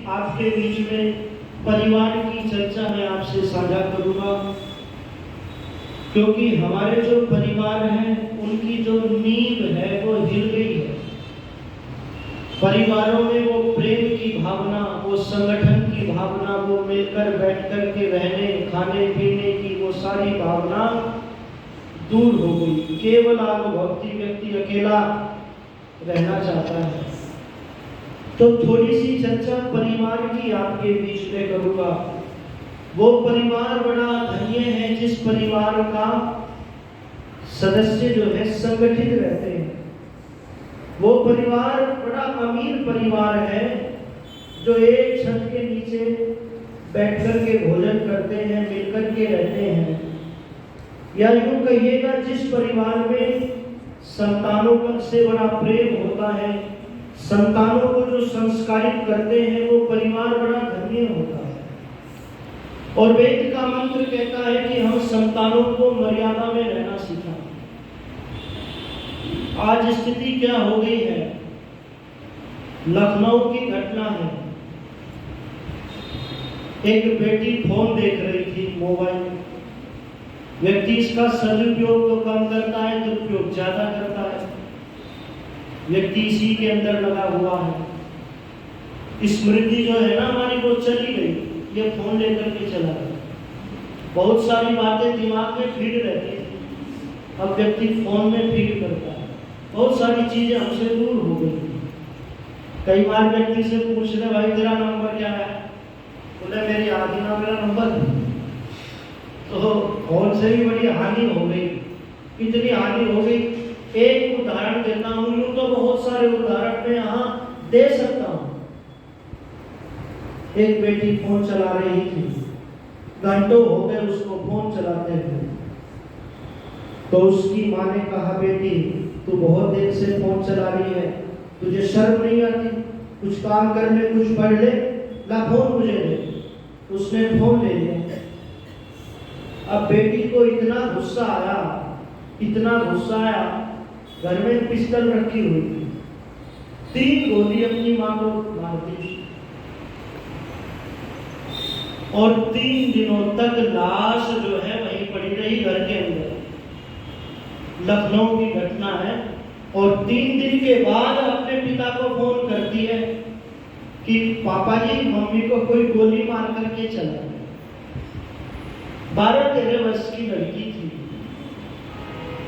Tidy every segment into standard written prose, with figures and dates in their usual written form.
आपके बीच में परिवार की चर्चा मैं आपसे साझा करूंगा, क्योंकि हमारे जो परिवार हैं उनकी जो नींव है वो हिल गई है। परिवारों में वो प्रेम की भावना, वो संगठन की भावना, वो मिलकर बैठ कर के रहने खाने पीने की वो सारी भावना दूर हो गई। केवल आत्मभक्ति व्यक्ति अकेला रहना चाहता है। तो थोड़ी सी चर्चा परिवार की आपके बीच में करूंगा। वो परिवार बड़ा धन्य है जिस परिवार का सदस्य जो है संगठित रहते हैं। वो परिवार बड़ा अमीर परिवार है जो एक छत के नीचे बैठ कर के भोजन करते हैं, मिलकर के रहते हैं। या यूं कहिएगा जिस परिवार में संतानों से बड़ा प्रेम होता है, संतानों को जो संस्कारित करते हैं, वो परिवार बड़ा धन्य होता है। और वेद का मंत्र कहता है कि हम संतानों को मर्यादा में रहना सिखाएं। आज स्थिति क्या हो गई है? लखनऊ की घटना है। एक बेटी फोन देख रही थी, मोबाइल। व्यक्ति इसका सदुपयोग तो कम करता है, दुरुपयोग ज्यादा करता है। व्यक्ति इसी के अंदर लगा हुआ है। स्मृति जो है ना हमारी, वो चली गई, ये फोन लेकर के चला गया। बहुत सारी बातें दिमाग में फीड रहती थी, अब व्यक्ति फोन में फीड करता है। बहुत सारी चीजें हमसे दूर हो गई। कई बार व्यक्ति से पूछ ले, भाई तेरा नंबर क्या है? बोले मेरी आदि ना मेरा नंबर। तो फोन से भी बड़ी हानि हो गई। इतनी हानि हो गई, एक उदाहरण देता हूं, यूं तो बहुत सारे उदाहरण मैं यहाँ दे सकता हूं। एक बेटी फोन चला रही थी, घंटों हो गए उसको फोन चलाते हुए। तो उसकी माँ ने कहा, बेटी तू बहुत देर से फोन चला रही है, तुझे शर्म नहीं आती? कुछ काम कर ले, कुछ पढ़ ले, ला फोन मुझे दे। उसने फोन ले लिया। अब बेटी को इतना गुस्सा आया, इतना गुस्सा आया, घर में पिस्टल रखी हुई थी, 3 गोली अपनी मां को मार दी। और 3 दिनों तक लाश जो है वहीं पड़ी रही घर के अंदर। लखनऊ की घटना है। और 3 दिन के बाद अपने पिता को फोन करती है कि पापा जी मम्मी को कोई गोली मार करके चला गया। 12-13 वर्ष की लड़की थी।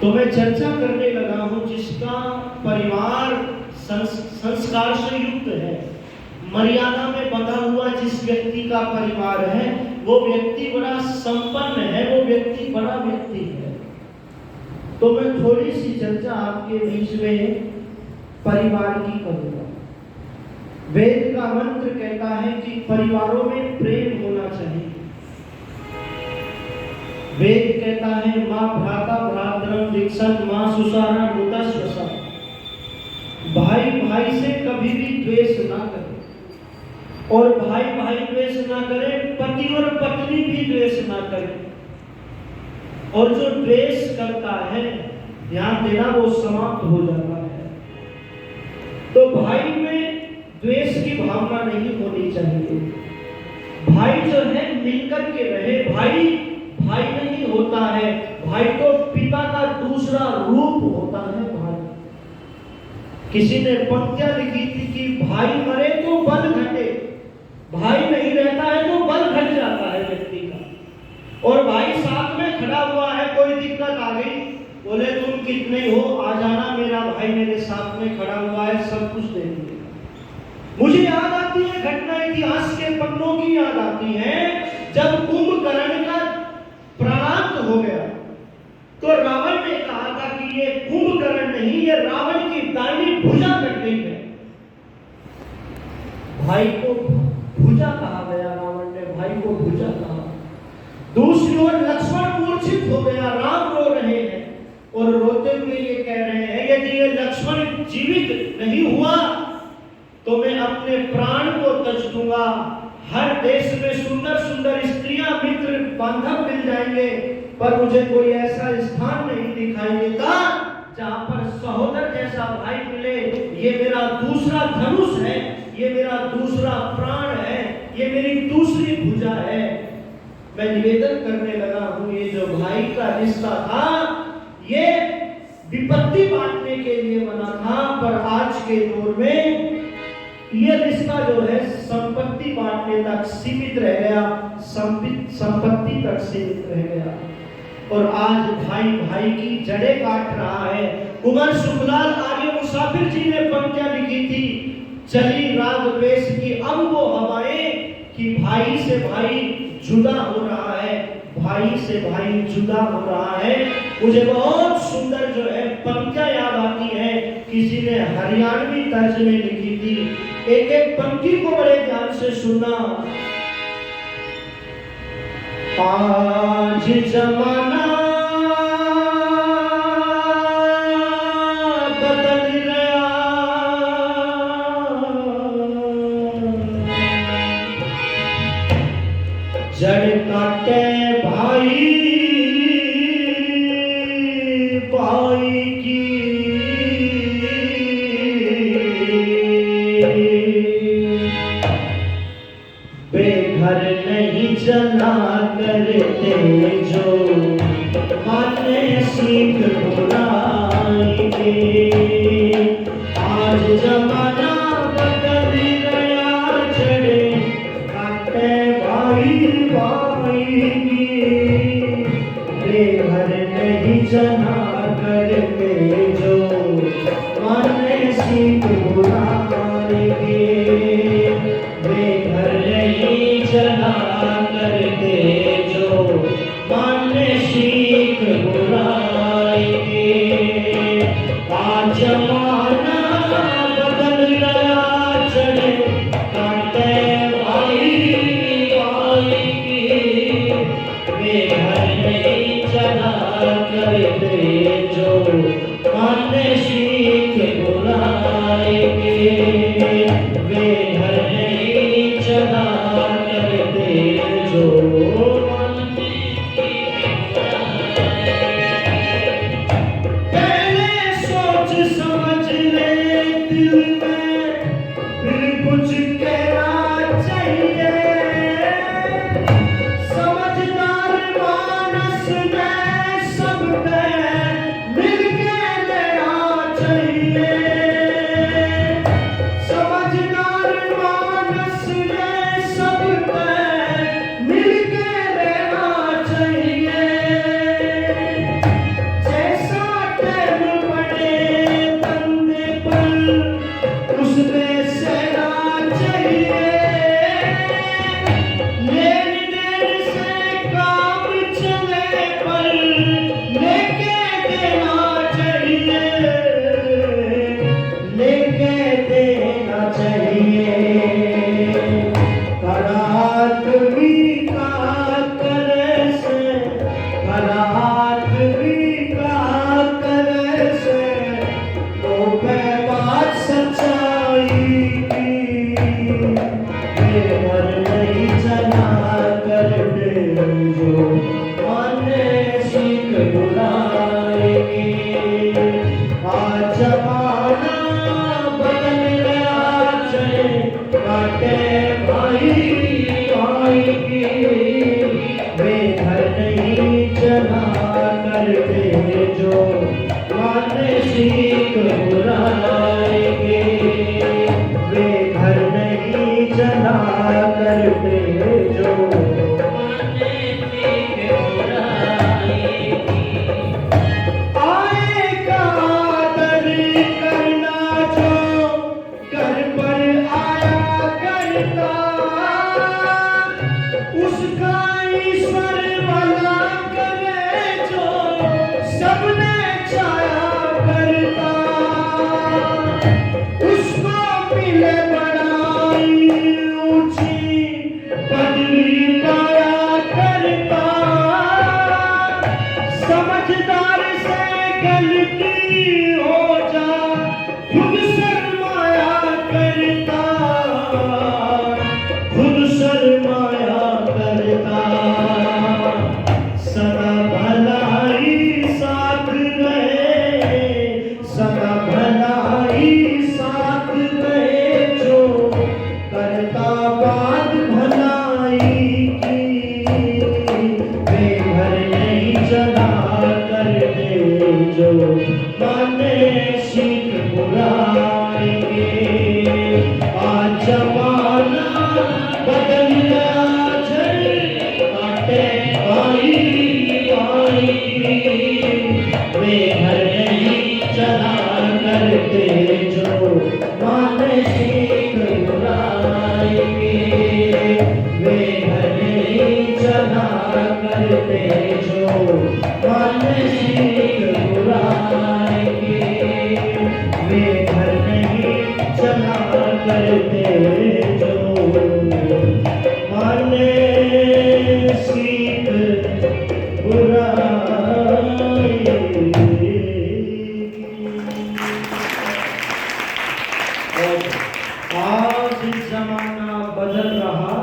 तो मैं चर्चा करने लगा हूं जिसका परिवार संस्कार से युक्त है, मर्यादा में बंधा हुआ जिस व्यक्ति का परिवार है, वो व्यक्ति बड़ा संपन्न है, वो व्यक्ति बड़ा व्यक्ति है। तो मैं थोड़ी सी चर्चा आपके बीच में परिवार की करूंगा। वेद का मंत्र कहता है कि परिवारों में प्रेम होना चाहिए। वेद कहता है, मां भ्राता भ्रातरम दीक्षत मां सुसारा मुतस्वसा। भाई भाई से कभी भी द्वेष ना करे, और भाई भाई द्वेष ना करे, पति और पत्नी भी द्वेष ना करे। और जो द्वेष करता है, ध्यान देना, वो समाप्त हो जाता है। तो भाई में द्वेष की भावना नहीं होनी चाहिए। भाई जो है मिलकर के रहे। भाई भाई नहीं होता है, भाई तो पिता का दूसरा रूप होता है। भाई, किसी ने पंक्तियां लिखी थी कि भाई मरे तो बल घटे, भाई नहीं रहता है तो बल घट जाता है व्यक्ति का। और भाई साथ में खड़ा हुआ है, कोई दिक्कत आ गई, बोले तुम कितने हो, आ जाना, मेरा भाई मेरे साथ में खड़ा हुआ है, सब कुछ दे देगा। मुझे याद आती है घटना, इतिहास के पन्नों की याद आती है, जब कुंभकर्ण का प्राणांत हो गया तो रावण ने कहा था कि ये कुंभकर्ण नहीं, ये रावण की दाहिनी भुजा कट गई है। भाई को भुजा कहा गया, रावण ने भाई को भुजा कहा। दूसरी ओर लक्ष्मण मूर्छित हो गया, राम रो रहे हैं और रोते हुए ये कह रहे हैं, यदि ये लक्ष्मण जीवित नहीं हुआ तो मैं अपने प्राण को तज दूंगा। हर देश में सुंदर सुंदर स्त्रियां, मित्र, बांधव मिल जाएंगे, पर मुझे कोई ऐसा स्थान नहीं दिखाई देता जहां पर सहोदर जैसा भाई मिले। ये मेरा दूसरा धनुष है, ये मेरा दूसरा प्राण है, ये मेरी दूसरी भुजा है। मैं निवेदन करने लगा हूं, ये जो भाई का रिश्ता था ये विपत्ति बांटने के लिए बना था, पर आज के दौर में ये रिश्ता जो है संपत्ति बांटने तक सीमित रह गया, संपत्ति तक सीमित रह गया। और आज भाई भाई की जड़ें काट रहा है। कुमार सुखलाल आर्य मुसाफिर जी ने पंक्तियां लिखी थी, चली राग द्वेष की अब वो हवाएं कि भाई से भाई जुदा हो रहा है, भाई से भाई जुदा हो रहा है। मुझे बहुत सुंदर जो है पंक्तियां याद आती है, किसी ने हरियाणवी तर्ज में लिखी थी। एक एक पंक्ति को बड़े ध्यान से सुनना। आज जमाना बदल गया, जड़ काटे भाई भाई की, बेघर नहीं चला करते जो माने सीख बुराएंगे। आज जमाना बदल गया, जड़े काटे भाई भाई की, बेघर नहीं चला करते जो माने सीख बुराएंगे। बेघर नहीं चला करते जो माने सीख बुराएंगे। आज जमाना बदल गया, चढ़े काटे भाई भाई की, बेघर नहीं चला करते जो माने सीख बुराएंगे। बेघर नहीं चला करते जो माने पहले सोच समझ ले दिल में, फिर कुछ कहना चाहिए। समझदार मानस में सबके मिलके लेना चाहिए। समझदार मानस में सबके मिलके रहना चाहिए। जैसा टाइम पड़े बंदे पर उसमें सहना चाहिए। लेन देन से काम चले पर लेके देना चाहिए, लेके देना चाहिए। करात भी का करे से, करात भी का करे से, तो बात सच्चाई की। बेघर नहीं चला करते जो माने सीख बुराएंगे। आज जमाना बदल गया, चले काटे भाई भाई की, बेघर नहीं चला करते जो माने सीख बुराएंगे। बेघर नहीं चला करते जो माने सीख बुराएंगे। आएगा आदर करना जो घर पर आया करता, उसका ईश्वर भला करे जो सबने चाहा करता। उसको मिले बड़ाई ऊंची करते जो माने सीख बुराई। आज जमाना बदल रहा,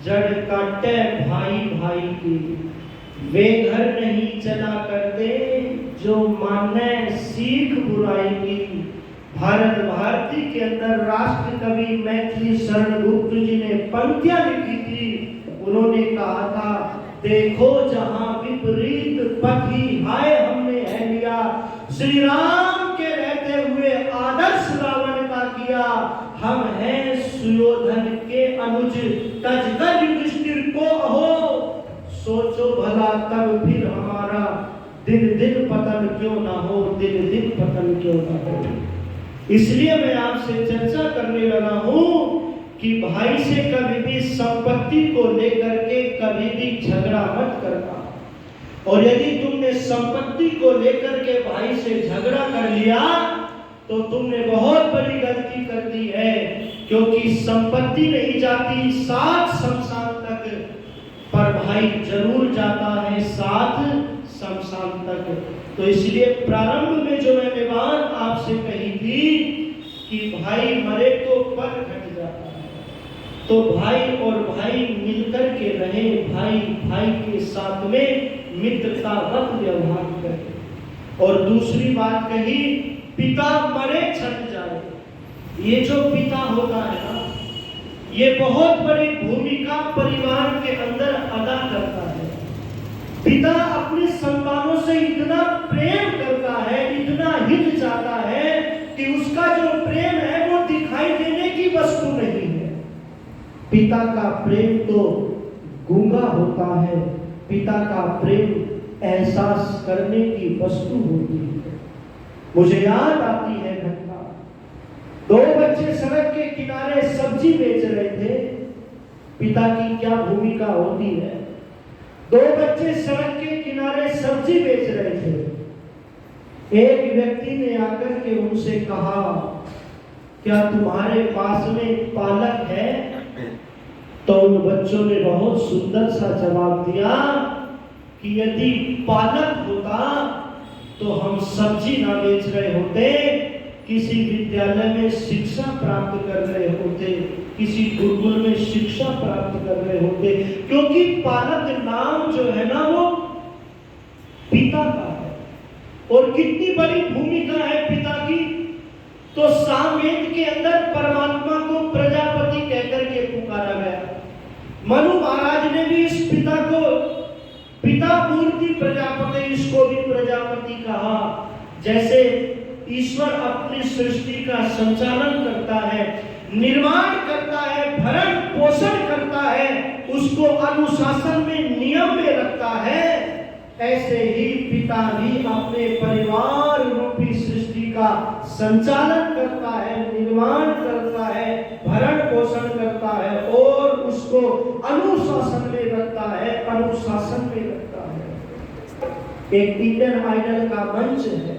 जड़ काटे भाई भाई की, वे घर नहीं चला करते जो माने सीख बुराई की। भारत भारती के अंदर राष्ट्र कवि मैथिली शरण गुप्त जी ने पंक्तियां लिखी थी। उन्होंने कहा था, देखो जहां विपरीत पथ ही हाय हमने है लिया, श्री राम के रहते हुए आदर्श रावण का किया। हम हैं सुयोधन के अनुज, तजकर युधिष्ठिर को अहो, सोचो भला तब फिर हमारा दिन दिन पतन क्यों ना हो, दिन दिन पतन क्यों ना हो। इसलिए मैं आपसे चर्चा करने लगा हूं कि भाई से कभी भी संपत्ति को लेकर के कभी भी झगड़ा मत करना। और यदि तुमने संपत्ति को लेकर के भाई से झगड़ा कर लिया तो तुमने बहुत बड़ी गलती कर दी है, क्योंकि संपत्ति नहीं जाती साथ शमशान तक, पर भाई जरूर जाता है साथ शमशान तक। तो इसलिए प्रारंभ में जो मैंने बात आपसे कही थी कि भाई मरे तो पर घट जाता है, तो भाई और भाई मिलकर के रहे, भाई भाई के साथ में मित्रता वक्त व्यवहार करे। और दूसरी बात कही, पिता मरे छट जाए। ये जो पिता होता है ना, ये बहुत बड़ी भूमिका परिवार के अंदर अदा करता है। पिता अपने संतानों से इतना प्रेम करता है, इतना हित चाहता है कि उसका जो प्रेम है वो दिखाई देने की वस्तु नहीं है। पिता का प्रेम तो गूंगा होता है, पिता का प्रेम एहसास करने की वस्तु होती है। मुझे याद आती है घटना, दो बच्चे सड़क के किनारे सब्जी बेच रहे थे। पिता की क्या भूमिका होती है। दो बच्चे सड़क के किनारे सब्जी बेच रहे थे। एक व्यक्ति ने आकर के उनसे कहा, क्या तुम्हारे पास में पालक है? तो उन बच्चों ने बहुत सुंदर सा जवाब दिया कि यदि पालक होता तो हम सब्जी ना बेच रहे होते, किसी विद्यालय में शिक्षा प्राप्त कर रहे होते, किसी गुरुकुल में शिक्षा प्राप्त कर रहे होते। क्योंकि पालक नाम जो है ना वो पिता का है। और कितनी बड़ी भूमिका है पिता की। तो सामवेद के अंदर परमात्मा को प्रजापति कहकर के पुकारा गया। मनु महाराज ने भी इस पिता को पिता मूर्ति प्रजापति, इसको भी प्रजापति कहा। जैसे ईश्वर अपनी सृष्टि का संचालन करता है, निर्माण करता है, भरण पोषण करता है, उसको अनुशासन में नियम में रखता है, ऐसे ही पिता भी अपने परिवार रूपी सृष्टि का संचालन करता है, निर्माण करता है, भरण पोषण करता है और उसको अनुशासन में रखता है, अनुशासन में रखता है। एक इंडियन आइडल का मंच है,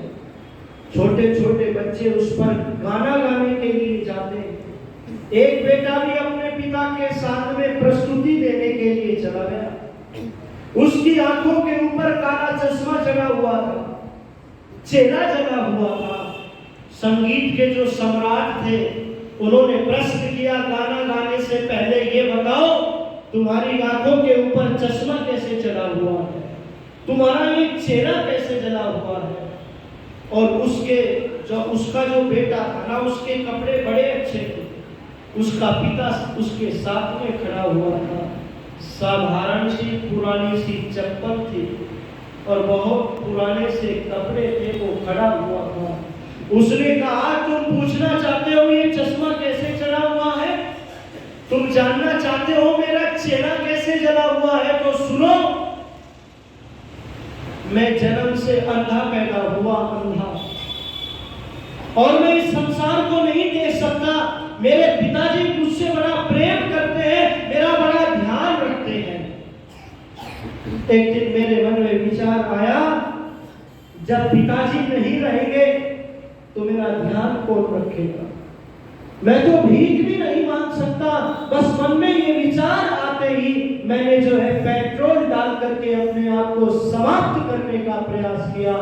छोटे छोटे बच्चे उस पर गाना गाने के लिए जाते हैं। एक बेटा भी अपने पिता के साथ में प्रस्तुति देने के लिए चला गया। उसकी आंखों के ऊपर काला चश्मा चढ़ा हुआ था, चेहरा जला हुआ था। संगीत के जो सम्राट थे उन्होंने प्रश्न किया, गाना गाने से पहले ये बताओ तुम्हारी आंखों के ऊपर चश्मा कैसे चढ़ा हुआ है, तुम्हारा ये चेहरा कैसे जला हुआ है। और उसका जो बेटा था ना, उसके कपड़े बड़े अच्छे थे, उसका पिता उसके साथ में खड़ा हुआ था। साधारण सी पुरानी सी चप्पल थी और बहुत पुराने से कपड़े थे, वो खड़ा हुआ था। उसने कहा, तुम पूछना चाहते हो ये चश्मा कैसे चढ़ा हुआ है, तुम जानना चाहते हो मेरा चेहरा कैसे जला हुआ है, तो सुनो, मैं जन्म से अंधा पैदा हुआ, अंधा, और मैं इस संसार को नहीं देख सकता। मेरे पिताजी मुझसे बड़ा प्रेम करते हैं, मेरा बड़ा ध्यान रखते हैं। एक दिन मेरे मन में विचार आया, जब पिताजी नहीं रहेंगे तो मेरा ध्यान कौन रखेगा। मैं तो भीख भी नहीं मांग सकता। बस मन में ये विचार आते ही मैंने जो है पेट्रोल डाल करके अपने आप को समाप्त करने का प्रयास किया,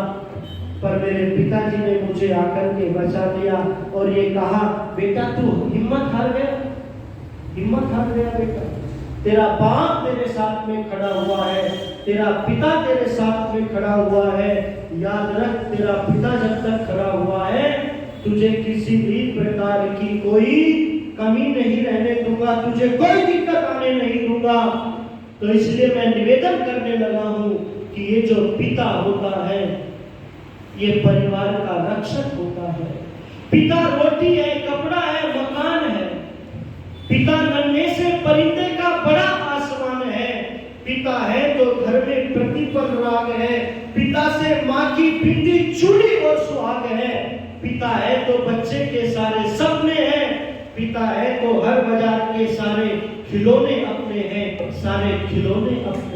पर मेरे पिताजी ने मुझे आकर के बचा लिया और ये कहा, बेटा तू हिम्मत हार गया, हिम्मत हार गया बेटा, तेरा बाप तेरे साथ में खड़ा हुआ है, तेरा पिता तेरे साथ में खड़ा हुआ है, याद रख तेरा पिता जब तक खड़ा हुआ है तुझे किसी भी प्रकार की कोई कमी नहीं रहने दूंगा, तुझे कोई दिक्कत आने नहीं दूंगा। तो इसलिए मैं निवेदन करने लगा हूं कि ये जो पिता होता है ये परिवार का रक्षक होता है। पिता रोटी है, कपड़ा है, मकान है। पिता नन्हे से परिंदे का बड़ा आसमान है। पिता है तो घर में प्रतिपल राग है। पिता से माँ की पिंडी चूड़ी और सुहाग है। पिता है तो बच्चे के सारे सपने हैं। पिता है तो हर बाजार के सारे खिलौने अपने हैं, सारे खिलौने अपने